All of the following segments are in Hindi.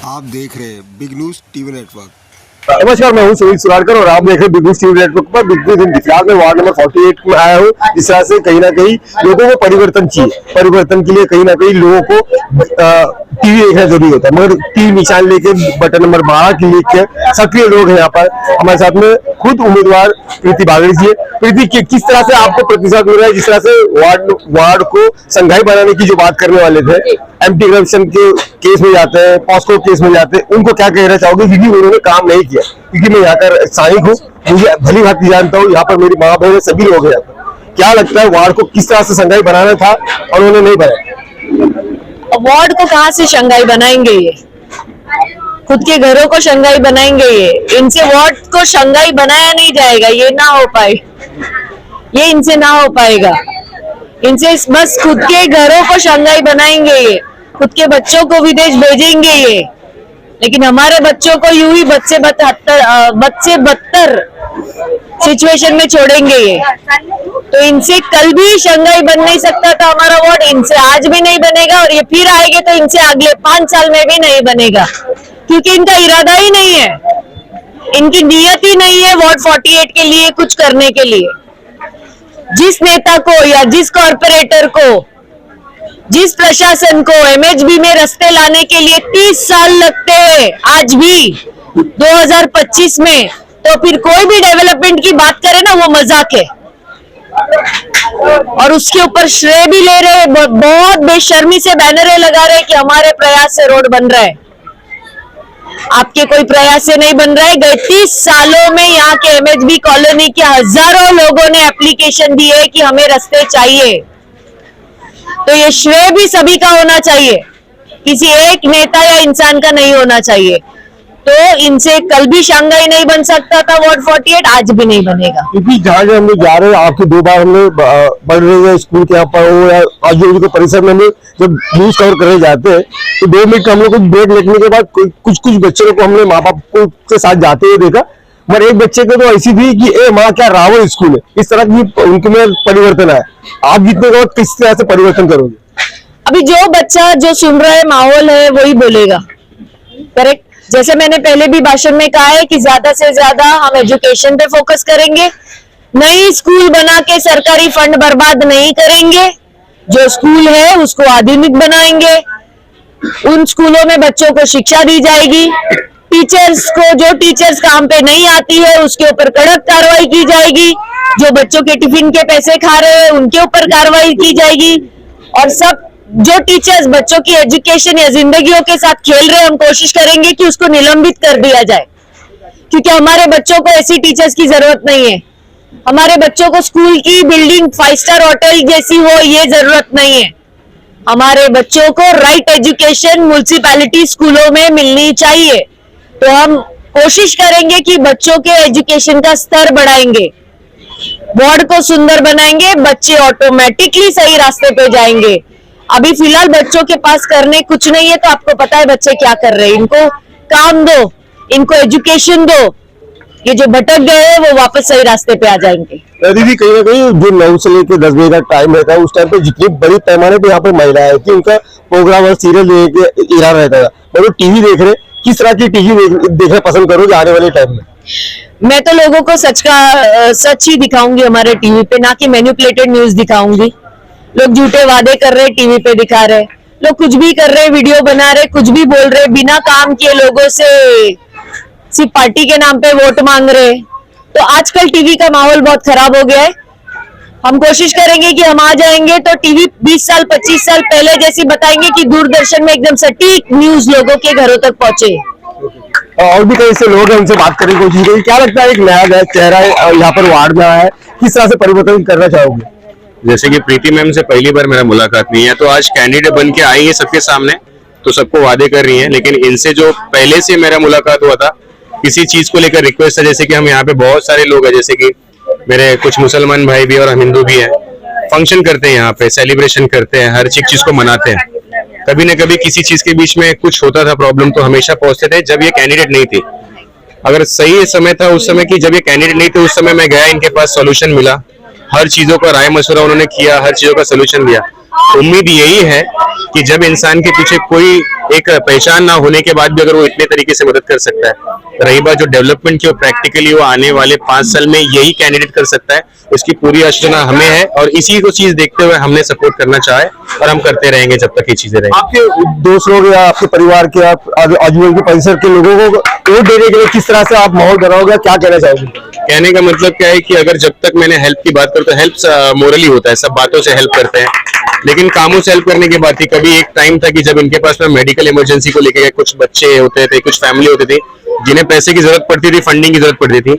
आप देख रहे हैं बिग न्यूज टीवी नेटवर्क। नमस्कार, मैं हूं सुनील सुरारकर और आप देख रहे हैं बिग न्यूज टीवी नेटवर्क पर। बिग न्यूज गुजरात में वार्ड नंबर 48 में आया हूं। इस तरह से कहीं ना कहीं लोगों को परिवर्तन चाहिए। परिवर्तन के लिए कहीं ना कहीं लोगों को टीवी देखना जरूरी होता है, मगर टीवी निशान लेके बटन नंबर 12 क्लिक के सक्रिय लोग हैं यहाँ पर। हमारे साथ में खुद उम्मीदवार प्रीति बागड़ी जी है। प्रीति, किस तरह से आपको प्रतिशत मिल रहा है? जिस तरह से वार्ड को संघाई बनाने की जो बात करने वाले थे, एंटी करप्शन के केस में जाते हैं, पॉस्को केस में जाते हैं, उनको क्या कहना चाहोगे? क्योंकि उन्होंने काम नहीं किया। क्योंकि मैं यहाँ का सैनिक हूँ, मुझे भली भांति जानता हूँ, यहाँ पर मेरी माँ बहन सभी लोग हैं। क्या लगता है वार्ड को किस तरह से संघाई बनाना था और उन्होंने नहीं बनाया? वार्ड को कहाँ से शंघाई बनाएंगे? ये खुद के घरों को शंघाई बनाएंगे? ये इनसे वार्ड को शंघाई बनाया नहीं जाएगा, ये ना हो पाए, ये इनसे ना हो पाएगा। इनसे बस खुद के घरों को शंघाई बनाएंगे, ये खुद के बच्चों को विदेश भेजेंगे ये, लेकिन हमारे बच्चों को यूं ही बद से बदतर सिचुएशन में छोड़ेंगे ये। तो इनसे कल भी शंघाई बन नहीं सकता था हमारा वार्ड, इनसे आज भी नहीं बनेगा, और ये फिर आएंगे तो इनसे अगले 5 साल में भी नहीं बनेगा, क्योंकि इनका इरादा ही नहीं है, इनकी नीयत ही नहीं है वार्ड 48 के लिए कुछ करने के लिए। जिस नेता को या जिस कॉर्पोरेटर को, जिस प्रशासन को एमएचबी में रास्ते लाने के लिए 30 साल लगते हैं आज भी 2025 में, तो फिर कोई भी डेवलपमेंट की बात करे ना, वो मजाक है। और उसके ऊपर श्रेय भी ले रहे, बहुत बेशर्मी से बैनरें लगा रहे कि हमारे प्रयास से रोड बन रहा है। आपके कोई प्रयास से नहीं बन रहा है। गए 30 सालों में यहाँ के एमएचबी कॉलोनी के हजारों लोगों ने एप्लीकेशन दी है कि हमें रास्ते चाहिए। तो ये श्रेय भी सभी का होना चाहिए, किसी एक नेता या इंसान का नहीं होना चाहिए। तो इनसे कल भी शंघाई नहीं बन सकता था वार्ड 48, आज भी नहीं बनेगा। क्योंकि जहाँ जहाँ हम लोग जा रहे हैं, आपके 2 बार हमने बढ़ रहे हैं स्कूल के यहाँ पर हो या आजू के परिसर में, जब न्यूज कवर करने जाते हैं तो 2 मिनट हम लोग को ब्रेक लेने के बाद कुछ बच्चों को हमने माँ बाप को के साथ जाते हुए देखा, मगर एक बच्चे को तो ऐसी थी कि ए माँ क्या रावण स्कूल है। इस तरह की उनके में परिवर्तन आया। आप जितने को किस तरह से परिवर्तन करोगे? अभी जो बच्चा जो सुन रहा है, माहौल है, वही बोलेगा। करेक्ट। जैसे मैंने पहले भी भाषण में कहा है कि ज्यादा से ज्यादा हम एजुकेशन पे फोकस करेंगे, नई स्कूल बना के सरकारी फंड बर्बाद नहीं करेंगे, जो स्कूल है उसको आधुनिक बनाएंगे, उन स्कूलों में बच्चों को शिक्षा दी जाएगी, टीचर्स को, जो टीचर्स काम पे नहीं आती है उसके ऊपर कड़क कार्रवाई की जाएगी, जो बच्चों के टिफिन के पैसे खा रहे हैं उनके ऊपर कार्रवाई की जाएगी, और सब जो टीचर्स बच्चों की एजुकेशन या जिंदगियों के साथ खेल रहे हैं, हम कोशिश करेंगे कि उसको निलंबित कर दिया जाए, क्योंकि हमारे बच्चों को ऐसी टीचर्स की जरूरत नहीं है। हमारे बच्चों को स्कूल की बिल्डिंग 5 स्टार होटल जैसी हो, ये जरूरत नहीं है। हमारे बच्चों को राइट एजुकेशन म्युनिसिपैलिटी स्कूलों में मिलनी चाहिए। तो हम कोशिश करेंगे कि बच्चों के एजुकेशन का स्तर बढ़ाएंगे, वार्ड को सुंदर बनाएंगे, बच्चे ऑटोमेटिकली सही रास्ते पे जाएंगे। अभी फिलहाल बच्चों के पास करने कुछ नहीं है, तो आपको पता है बच्चे क्या कर रहे हैं। इनको काम दो, इनको एजुकेशन दो, ये जो भटक गए हैं वो वापस सही रास्ते पे आ जाएंगे। दीदी, कहीं ना कहीं जो 9 से लेकर 10 बजे का टाइम रहता है, उस टाइम पे जितनी बड़ी पैमाने पे यहाँ पे महिलाएं थी, उनका प्रोग्राम और सीरियल देखने के इरादा रहता था। और टीवी देख रहे, किस तरह की टीवी देखना पसंद करोगे आने वाले टाइम में? मैं तो लोगों को सच ही दिखाऊंगी हमारे टीवी पे, ना कि मैनिपुलेटेड न्यूज दिखाऊंगी। लोग झूठे वादे कर रहे, टीवी पे दिखा रहे, लोग कुछ भी कर रहे, वीडियो बना रहे, कुछ भी बोल रहे, बिना काम किए लोगों से सिर्फ पार्टी के नाम पे वोट मांग रहे। तो आजकल टीवी का माहौल बहुत खराब हो गया है। हम कोशिश करेंगे कि हम आ जाएंगे तो टीवी 20 साल 25 साल पहले जैसी बताएंगे कि दूरदर्शन में एकदम सटीक न्यूज लोगों के घरों तक पहुंचे। और भी कई से लोग हैं, उनसे बात करने की कोशिश करेंगे। क्या लगता है, एक नया चेहरा यहाँ पर वार्ड में आया है, किस तरह से परिवर्तन करना चाहोगे? जैसे कि प्रीति मैम से पहली बार मेरा मुलाकात नहीं है, तो आज कैंडिडेट बन के आई है सबके सामने, तो सबको वादे कर रही हैं। लेकिन इनसे जो पहले से मेरा मुलाकात हुआ था, किसी चीज को लेकर रिक्वेस्ट है, जैसे कि हम यहाँ पे बहुत सारे लोग हैं, जैसे कि मेरे कुछ मुसलमान भाई भी और हम हिंदू भी हैं, फंक्शन करते हैं यहाँ पे, सेलिब्रेशन करते हैं, हर चीज को मनाते हैं। कभी न कभी किसी चीज के बीच में कुछ होता था प्रॉब्लम, तो हमेशा पहुंचते थे जब ये कैंडिडेट नहीं थी। अगर सही समय था उस समय की, जब ये कैंडिडेट नहीं थे उस समय मैं गया, इनके पास सोल्यूशन मिला, हर चीजों का राय मशवरा उन्होंने किया, हर चीजों का सोल्यूशन दिया। उम्मीद यही है कि जब इंसान के पीछे कोई एक पहचान ना होने के बाद भी अगर वो इतने तरीके से मदद कर सकता है, रही बात जो डेवलपमेंट की, वो प्रैक्टिकली वो आने वाले 5 साल में यही कैंडिडेट कर सकता है, उसकी पूरी आशा हमें है और इसी को चीज देखते हुए हमने सपोर्ट करना चाहे और हम करते रहेंगे जब तक ये चीजें रहेंगी। आपके दोस्त लोग या आपके परिवार के, आप आजू के परिसर के लोगों को वोट देने के लिए किस तरह से आप माहौल बनाओगे, क्या कहना चाहोगे? कहने का मतलब क्या है कि अगर जब तक मैंने हेल्प की बात करूँ तो हेल्प मोरली होता है, सब बातों से हेल्प करते हैं, लेकिन कामों से हेल्प करने की बात थी। कभी एक टाइम था कि जब इनके पास में मेडिकल इमरजेंसी को लेकर कुछ बच्चे होते थे, कुछ फैमिली होती थी जिन्हें पैसे की जरूरत पड़ती थी, फंडिंग की जरूरत पड़ती थी,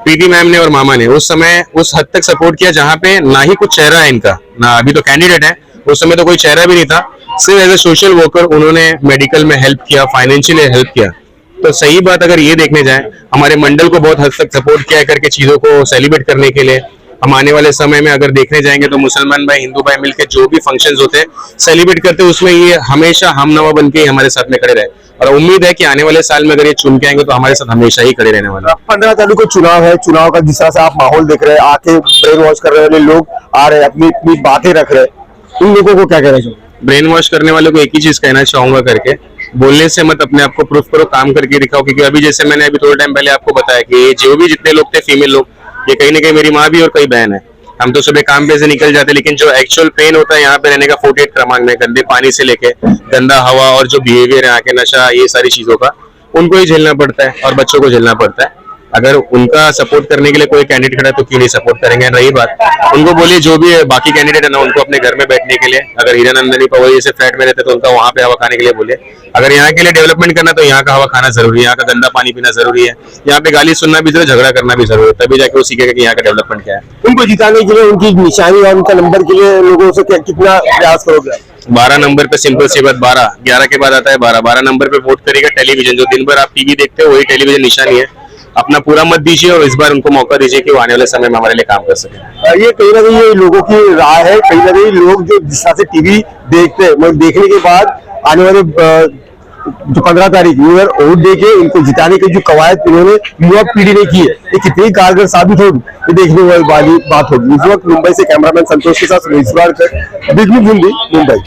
प्रीति मैम ने और मामा ने उस समय उस हद तक सपोर्ट किया जहां पे ना ही कुछ चेहरा है इनका, ना अभी तो कैंडिडेट है, उस समय तो कोई चेहरा भी नहीं था, सिर्फ एज ए सोशल वर्कर उन्होंने मेडिकल में हेल्प किया, फाइनेंशियली हेल्प किया। तो सही बात अगर ये देखने जाए, हमारे मंडल को बहुत हद तक सपोर्ट किया करके चीजों को सेलिब्रेट करने के लिए। हम आने वाले समय में अगर देखने जाएंगे तो मुसलमान भाई, हिंदू भाई मिलकर जो भी फंक्शंस होते हैं सेलिब्रेट करते हैं, उसमें ये हमेशा हमनवा बन के हमारे साथ में खड़े रहे और उम्मीद है कि आने वाले साल में अगर ये चुन के आएंगे तो हमारे साथ हमेशा ही खड़े रहने वाले। 15 तारीख को चुनाव है, चुनाव का जिस तरह से आप माहौल देख रहे हैं, आके ब्रेन वॉश कर रहे हैं, लोग आ रहे हैं, अपनी अपनी बातें रख रहे हैं, उन लोगों को क्या कहना चाहिए? ब्रेन वॉश करने वालों को एक ही चीज कहना चाहूंगा करके, बोलने से मत, अपने आप को प्रूफ करो, काम करके दिखाओ। क्योंकि अभी जैसे मैंने अभी थोड़े टाइम पहले आपको बताया कि ये जो भी जितने लोग थे फीमेल लोग, ये कहीं ना कहीं मेरी माँ भी और कई बहन है। हम तो सुबह काम पे से निकल जाते, लेकिन जो एक्चुअल पेन होता है यहाँ पे रहने का 48 क्रमांक में, गंदे पानी से लेके गंदा हवा और जो बिहेवियर है यहाँ के, नशा, ये सारी चीजों का उनको ही झेलना पड़ता है और बच्चों को झेलना पड़ता है। अगर उनका सपोर्ट करने के लिए कोई कैंडिडेट खड़ा है तो क्यों नहीं सपोर्ट करेंगे। रही बात, उनको बोलिए जो भी है बाकी कैंडिडेट है ना, उनको अपने घर में बैठने के लिए, अगर हीरानंदनी पवई जैसे फ्लैट में रहते तो उनका वहां पे हवा खाने के लिए बोलिए। अगर यहाँ के लिए डेवलपमेंट करना तो यहाँ का हवा खाना जरूरी है, यहाँ का गंदा पानी पीना जरूरी है, यहाँ पे गाली सुनना भी जरूरी, झगड़ा करना भी जरूरी है, तभी जाके वो सीखेगा कि यहाँ का डेवलपमेंट क्या है। उनको जिताने के लिए, उनकी निशानी और उनका नंबर के लिए लोगों से कितना प्रयास करोगे? 12 नंबर पे सिंपल सी बात, 12, 11 के बाद आता है 12, 12 नंबर पे वोट करेगा टेलीविजन। जो दिन भर आप टीवी देखते हो वही टेलीविजन निशानी है। अपना पूरा मत दीजिए और इस बार उनको मौका दीजिए कि वो आने वाले समय में हमारे लिए काम कर सके। ये कहीं ना कहीं ये लोगों की राय है, कहीं ना कहीं लोग जो जिस तरह से टीवी देखते हैं, मतलब देखने के बाद आने वाले जो 15 तारीख वोट दे के इनको जिताने की जो कवायद इन्होंने युवा पीढ़ी ने की है, ये कितनी कारगर साबित होगी, ये देखने वाली बात होगी। इस वक्त मुंबई से कैमरामैन संतोष के साथ सुनील सुरारकर, बिग न्यूज़ हिंदी, मुंबई।